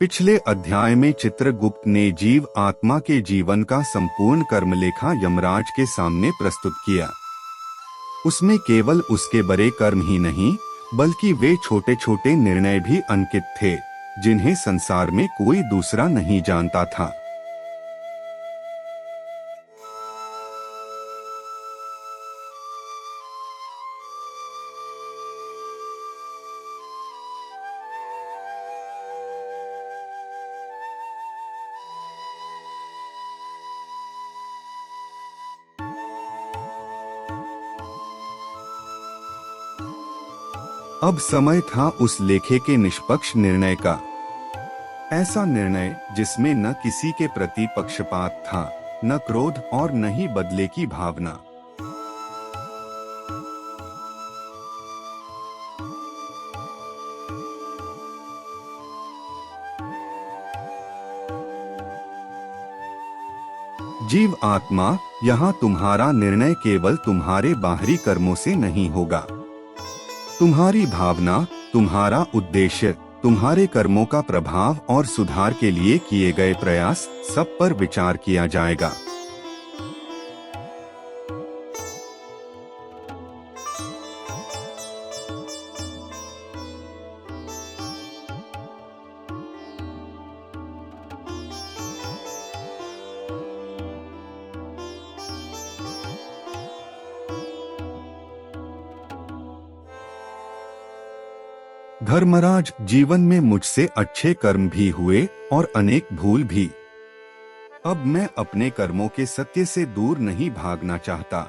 पिछले अध्याय में चित्रगुप्त ने जीव आत्मा के जीवन का संपूर्ण कर्मलेखा यमराज के सामने प्रस्तुत किया। उसमें केवल उसके बड़े कर्म ही नहीं, बल्कि वे छोटे छोटे निर्णय भी अंकित थे, जिन्हें संसार में कोई दूसरा नहीं जानता था। अब समय था उस लेखे के निष्पक्ष निर्णय का। ऐसा निर्णय जिसमें न किसी के प्रति पक्षपात था, न क्रोध और न ही बदले की भावना। जीव आत्मा, यहाँ तुम्हारा निर्णय केवल तुम्हारे बाहरी कर्मों से नहीं होगा। तुम्हारी भावना, तुम्हारा उद्देश्य, तुम्हारे कर्मों का प्रभाव और सुधार के लिए किए गए प्रयास, सब पर विचार किया जाएगा। धर्मराज, जीवन में मुझसे अच्छे कर्म भी हुए और अनेक भूल भी। अब मैं अपने कर्मों के सत्य से दूर नहीं भागना चाहता।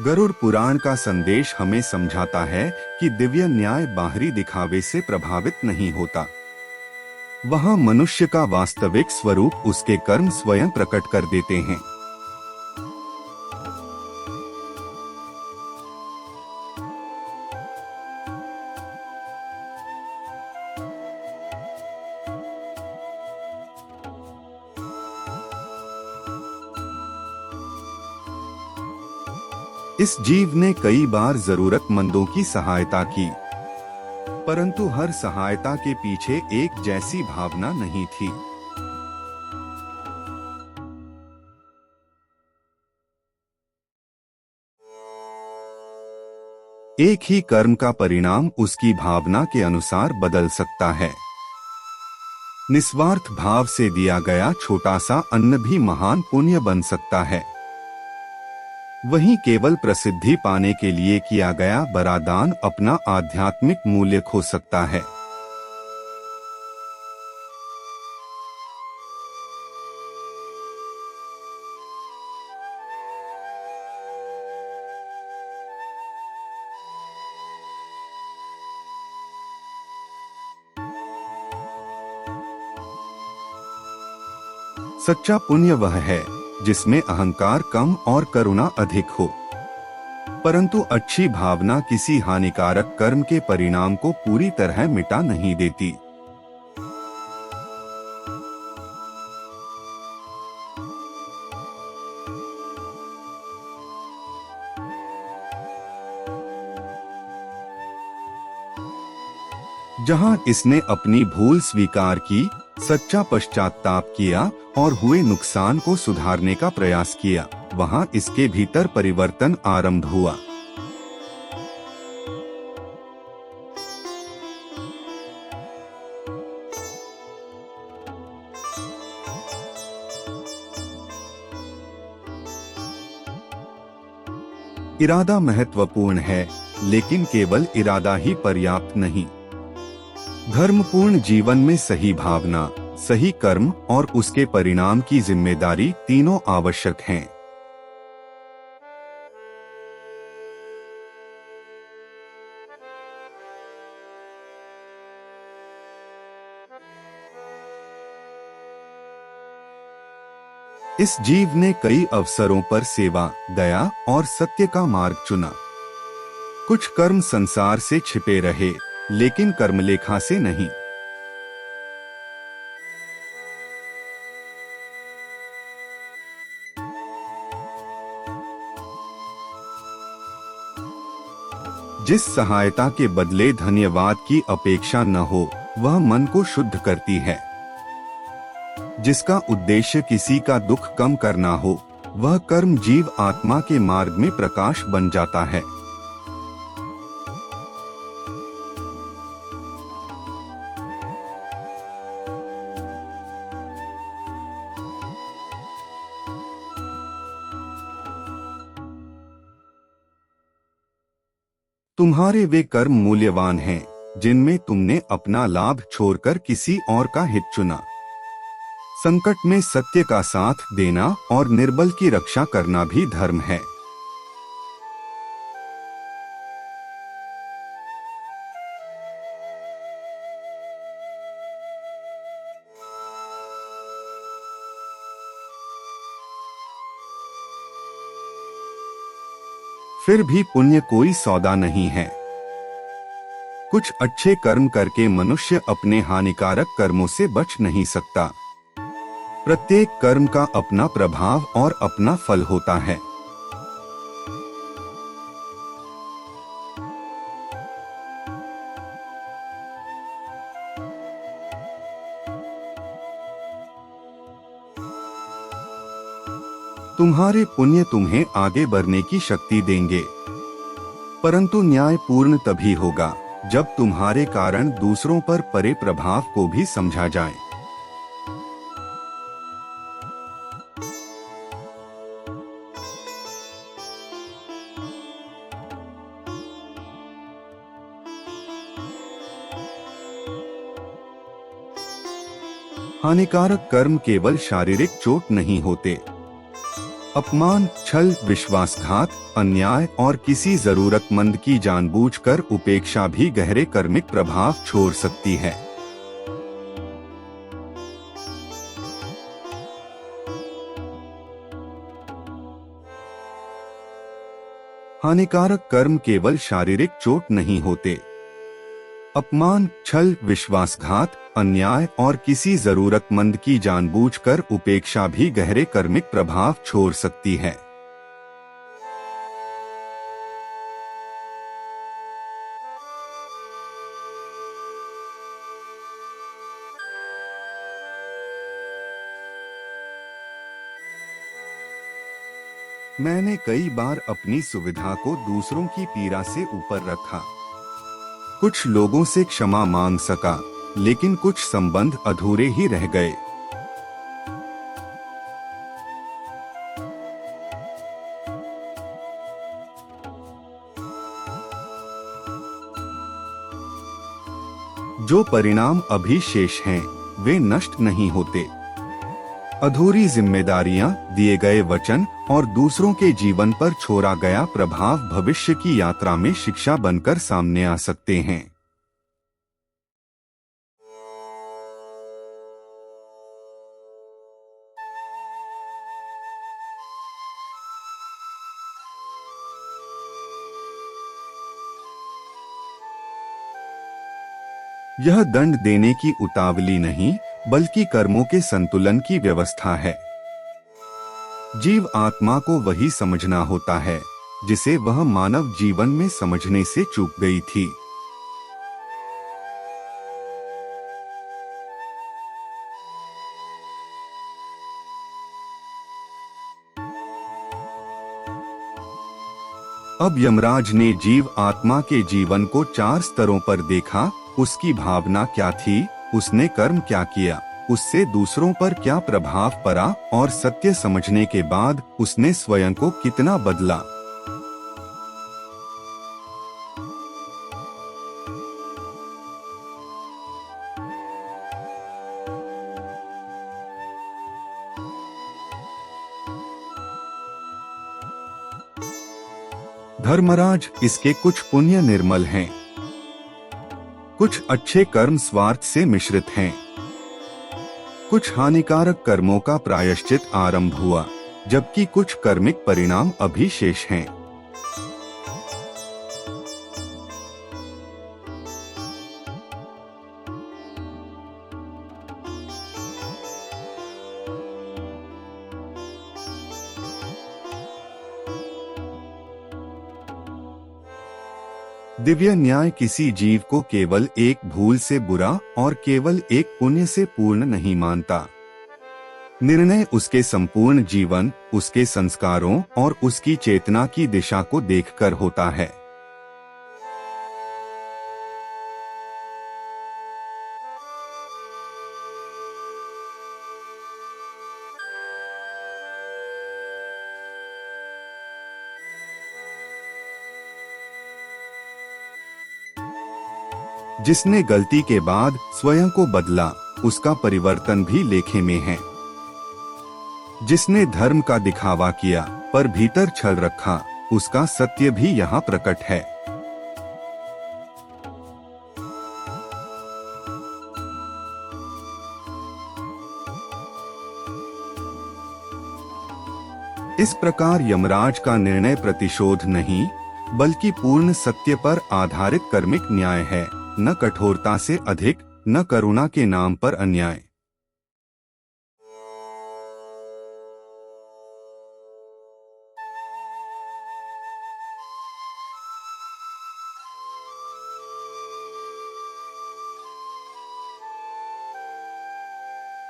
गरुड़ पुराण का संदेश हमें समझाता है कि दिव्य न्याय बाहरी दिखावे से प्रभावित नहीं होता। वहाँ मनुष्य का वास्तविक स्वरूप उसके कर्म स्वयं प्रकट कर देते हैं। इस जीव ने कई बार जरूरतमंदों की सहायता की, परंतु हर सहायता के पीछे एक जैसी भावना नहीं थी। एक ही कर्म का परिणाम उसकी भावना के अनुसार बदल सकता है। निस्वार्थ भाव से दिया गया छोटा सा अन्न भी महान पुण्य बन सकता है। वहीं केवल प्रसिद्धि पाने के लिए किया गया बड़ा दान अपना आध्यात्मिक मूल्य खो सकता है। सच्चा पुण्य वह है जिसमें अहंकार कम और करुणा अधिक हो, परंतु अच्छी भावना किसी हानिकारक कर्म के परिणाम को पूरी तरह मिटा नहीं देती। जहां इसने अपनी भूल स्वीकार की, सच्चा पश्चाताप किया और हुए नुकसान को सुधारने का प्रयास किया, वहां इसके भीतर परिवर्तन आरंभ हुआ। इरादा महत्वपूर्ण है, लेकिन केवल इरादा ही पर्याप्त नहीं। धर्मपूर्ण जीवन में सही भावना, सही कर्म और उसके परिणाम की जिम्मेदारी तीनों आवश्यक हैं। इस जीव ने कई अवसरों पर सेवा, दया और सत्य का मार्ग चुना। कुछ कर्म संसार से छिपे रहे, लेकिन कर्मलेखा से नहीं। जिस सहायता के बदले धन्यवाद की अपेक्षा न हो, वह मन को शुद्ध करती है। जिसका उद्देश्य किसी का दुख कम करना हो, वह कर्म जीव आत्मा के मार्ग में प्रकाश बन जाता है। तुम्हारे वे कर्म मूल्यवान हैं जिनमें तुमने अपना लाभ छोड़कर किसी और का हित चुना। संकट में सत्य का साथ देना और निर्बल की रक्षा करना भी धर्म है। फिर भी पुण्य कोई सौदा नहीं है। कुछ अच्छे कर्म करके मनुष्य अपने हानिकारक कर्मों से बच नहीं सकता। प्रत्येक कर्म का अपना प्रभाव और अपना फल होता है। तुम्हारे पुण्य तुम्हें आगे बढ़ने की शक्ति देंगे, परंतु न्याय पूर्ण तभी होगा जब तुम्हारे कारण दूसरों पर पड़े प्रभाव को भी समझा जाए। हानिकारक कर्म केवल शारीरिक चोट नहीं होते। अपमान, छल, विश्वासघात, अन्याय और किसी जरूरतमंद की जानबूझकर उपेक्षा भी गहरे कर्मिक प्रभाव छोड़ सकती है। हानिकारक कर्म केवल शारीरिक चोट नहीं होते। अपमान, छल, विश्वासघात, अन्याय और किसी जरूरतमंद की जानबूझकर उपेक्षा भी गहरे कर्मिक प्रभाव छोड़ सकती है। मैंने कई बार अपनी सुविधा को दूसरों की पीड़ा से ऊपर रखा। कुछ लोगों से क्षमा मांग सका, लेकिन कुछ संबंध अधूरे ही रह गए। जो परिणाम अभी शेष हैं, वे नष्ट नहीं होते। अधूरी जिम्मेदारियां, दिए गए वचन और दूसरों के जीवन पर छोड़ा गया प्रभाव भविष्य की यात्रा में शिक्षा बनकर सामने आ सकते हैं। यह दंड देने की उतावली नहीं, बल्कि कर्मों के संतुलन की व्यवस्था है। जीव आत्मा को वही समझना होता है जिसे वह मानव जीवन में समझने से चूक गई थी। अब यमराज ने जीव आत्मा के जीवन को 4 स्तरों पर देखा। उसकी भावना क्या थी, उसने कर्म क्या किया, उससे दूसरों पर क्या प्रभाव पड़ा और सत्य समझने के बाद उसने स्वयं को कितना बदला। धर्मराज, इसके कुछ पुण्य निर्मल हैं, कुछ अच्छे कर्म स्वार्थ से मिश्रित हैं, कुछ हानिकारक कर्मों का प्रायश्चित आरंभ हुआ, जबकि कुछ कर्मिक परिणाम अभी शेष हैं। दिव्य न्याय किसी जीव को केवल एक भूल से बुरा और केवल एक पुण्य से पूर्ण नहीं मानता। निर्णय उसके संपूर्ण जीवन, उसके संस्कारों और उसकी चेतना की दिशा को देखकर होता है। जिसने गलती के बाद स्वयं को बदला, उसका परिवर्तन भी लेखे में है। जिसने धर्म का दिखावा किया पर भीतर छल रखा, उसका सत्य भी यहाँ प्रकट है। इस प्रकार यमराज का निर्णय प्रतिशोध नहीं, बल्कि पूर्ण सत्य पर आधारित कार्मिक न्याय है। न कठोरता से अधिक, न करुणा के नाम पर अन्याय।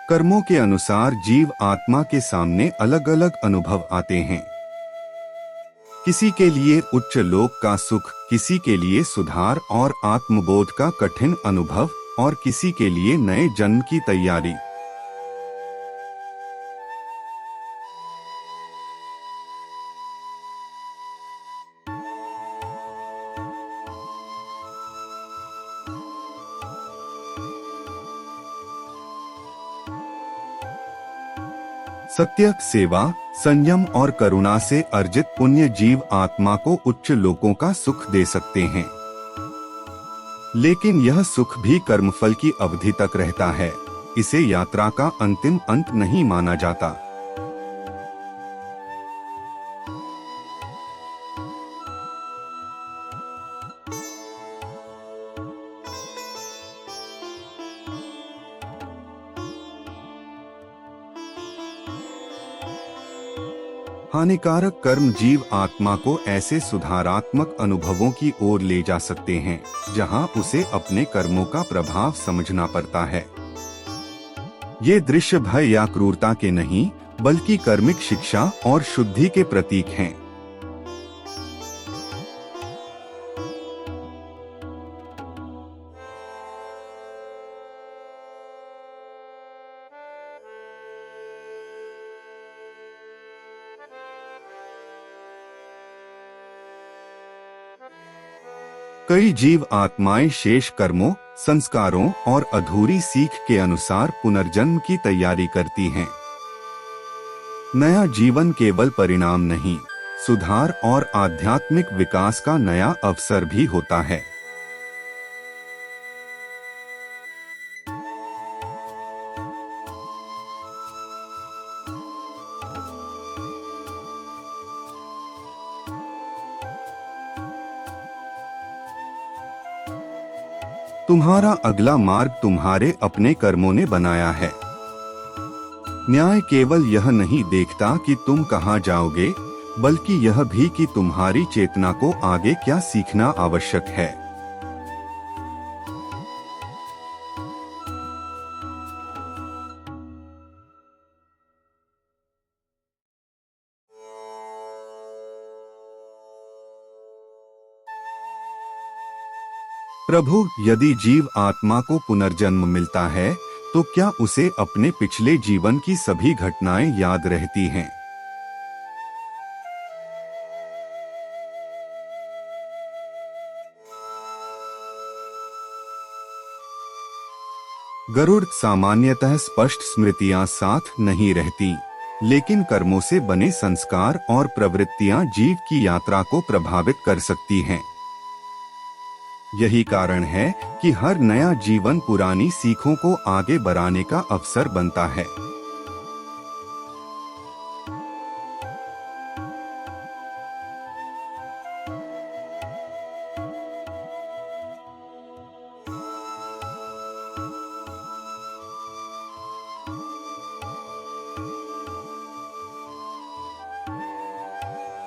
कर्मों के अनुसार जीव आत्मा के सामने अलग अलग अनुभव आते हैं। किसी के लिए उच्च लोक का सुख, किसी के लिए सुधार और आत्मबोध का कठिन अनुभव, और किसी के लिए नए जन्म की तैयारी। सत्य, सेवा, संयम और करुणा से अर्जित पुण्य जीव आत्मा को उच्च लोकों का सुख दे सकते हैं। लेकिन यह सुख भी कर्मफल की अवधि तक रहता है। इसे यात्रा का अंतिम अंत नहीं माना जाता। हानिकारक कर्म जीव आत्मा को ऐसे सुधारात्मक अनुभवों की ओर ले जा सकते हैं, जहां उसे अपने कर्मों का प्रभाव समझना पड़ता है। ये दृश्य भय या क्रूरता के नहीं, बल्कि कर्मिक शिक्षा और शुद्धि के प्रतीक हैं। कई जीव आत्माएं शेष कर्मों, संस्कारों और अधूरी सीख के अनुसार पुनर्जन्म की तैयारी करती हैं। नया जीवन केवल परिणाम नहीं, सुधार और आध्यात्मिक विकास का नया अवसर भी होता है। तुम्हारा अगला मार्ग तुम्हारे अपने कर्मों ने बनाया है। न्याय केवल यह नहीं देखता कि तुम कहां जाओगे, बल्कि यह भी कि तुम्हारी चेतना को आगे क्या सीखना आवश्यक है। प्रभु, यदि जीव आत्मा को पुनर्जन्म मिलता है, तो क्या उसे अपने पिछले जीवन की सभी घटनाएं याद रहती हैं? गरुड़ सामान्यतः स्पष्ट स्मृतियां साथ नहीं रहती, लेकिन कर्मों से बने संस्कार और प्रवृत्तियां जीव की यात्रा को प्रभावित कर सकती हैं। यही कारण है कि हर नया जीवन पुरानी सीखों को आगे बढ़ाने का अवसर बनता है।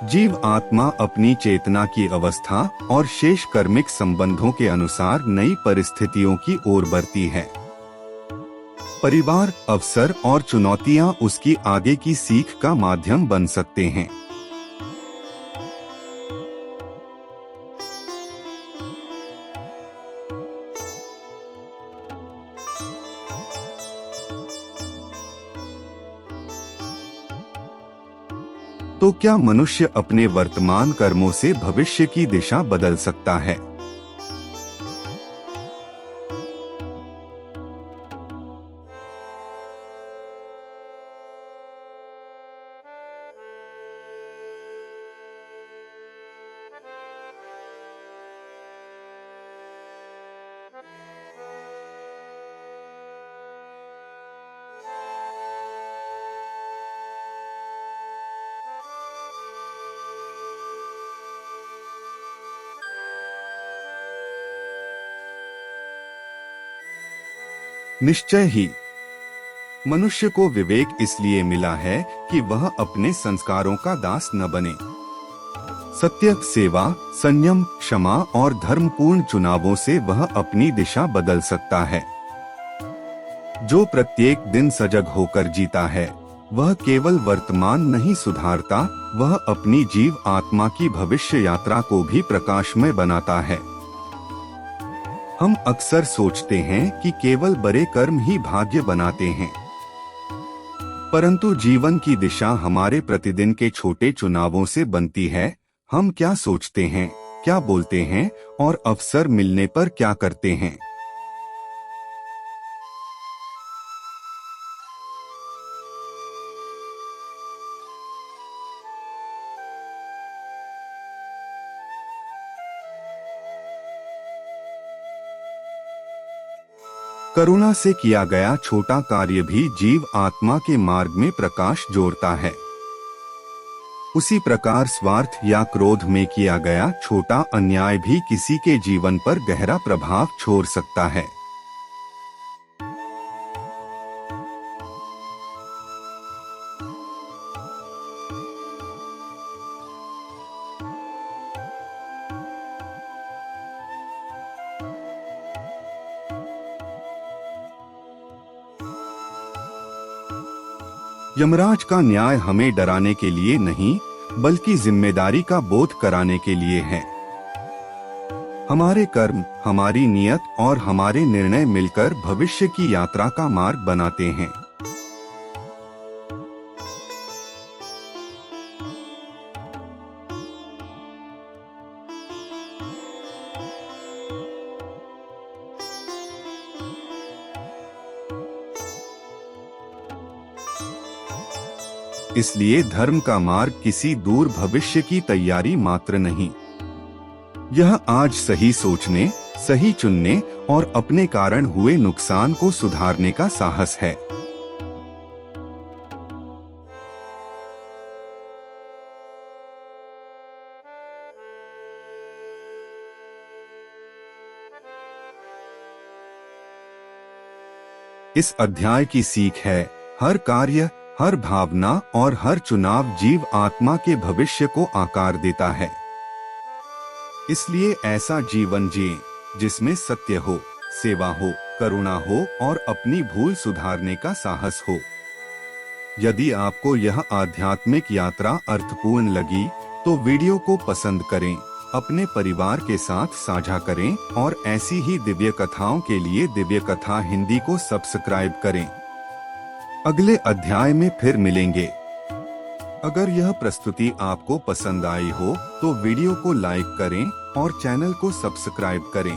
जीव आत्मा अपनी चेतना की अवस्था और शेष कर्मिक संबंधों के अनुसार नई परिस्थितियों की ओर बढ़ती है। परिवार, अवसर और चुनौतियां उसकी आगे की सीख का माध्यम बन सकते हैं। तो क्या मनुष्य अपने वर्तमान कर्मों से भविष्य की दिशा बदल सकता है? निश्चय ही। मनुष्य को विवेक इसलिए मिला है कि वह अपने संस्कारों का दास न बने। सत्य, सेवा, संयम, क्षमा और धर्मपूर्ण चुनावों से वह अपनी दिशा बदल सकता है। जो प्रत्येक दिन सजग होकर जीता है, वह केवल वर्तमान नहीं सुधारता, वह अपनी जीव आत्मा की भविष्य यात्रा को भी प्रकाशमय बनाता है। हम अक्सर सोचते हैं कि केवल बड़े कर्म ही भाग्य बनाते हैं, परंतु जीवन की दिशा हमारे प्रतिदिन के छोटे चुनावों से बनती है। हम क्या सोचते हैं, क्या बोलते हैं और अवसर मिलने पर क्या करते हैं। करुणा से किया गया छोटा कार्य भी जीव आत्मा के मार्ग में प्रकाश जोड़ता है। उसी प्रकार स्वार्थ या क्रोध में किया गया छोटा अन्याय भी किसी के जीवन पर गहरा प्रभाव छोड़ सकता है। यमराज का न्याय हमें डराने के लिए नहीं, बल्कि जिम्मेदारी का बोध कराने के लिए है। हमारे कर्म, हमारी नियत और हमारे निर्णय मिलकर भविष्य की यात्रा का मार्ग बनाते हैं। इसलिए धर्म का मार्ग किसी दूर भविष्य की तैयारी मात्र नहीं, यह आज सही सोचने, सही चुनने और अपने कारण हुए नुकसान को सुधारने का साहस है। इस अध्याय की सीख है, हर कार्य, हर भावना और हर चुनाव जीव आत्मा के भविष्य को आकार देता है। इसलिए ऐसा जीवन जिएं जिसमें सत्य हो, सेवा हो, करुणा हो और अपनी भूल सुधारने का साहस हो। यदि आपको यह आध्यात्मिक यात्रा अर्थपूर्ण लगी तो वीडियो को पसंद करें, अपने परिवार के साथ साझा करें और ऐसी ही दिव्य कथाओं के लिए दिव्य कथा हिंदी को सब्सक्राइब करें। अगले अध्याय में फिर मिलेंगे। अगर यह प्रस्तुति आपको पसंद आई हो तो वीडियो को लाइक करें और चैनल को सब्सक्राइब करें।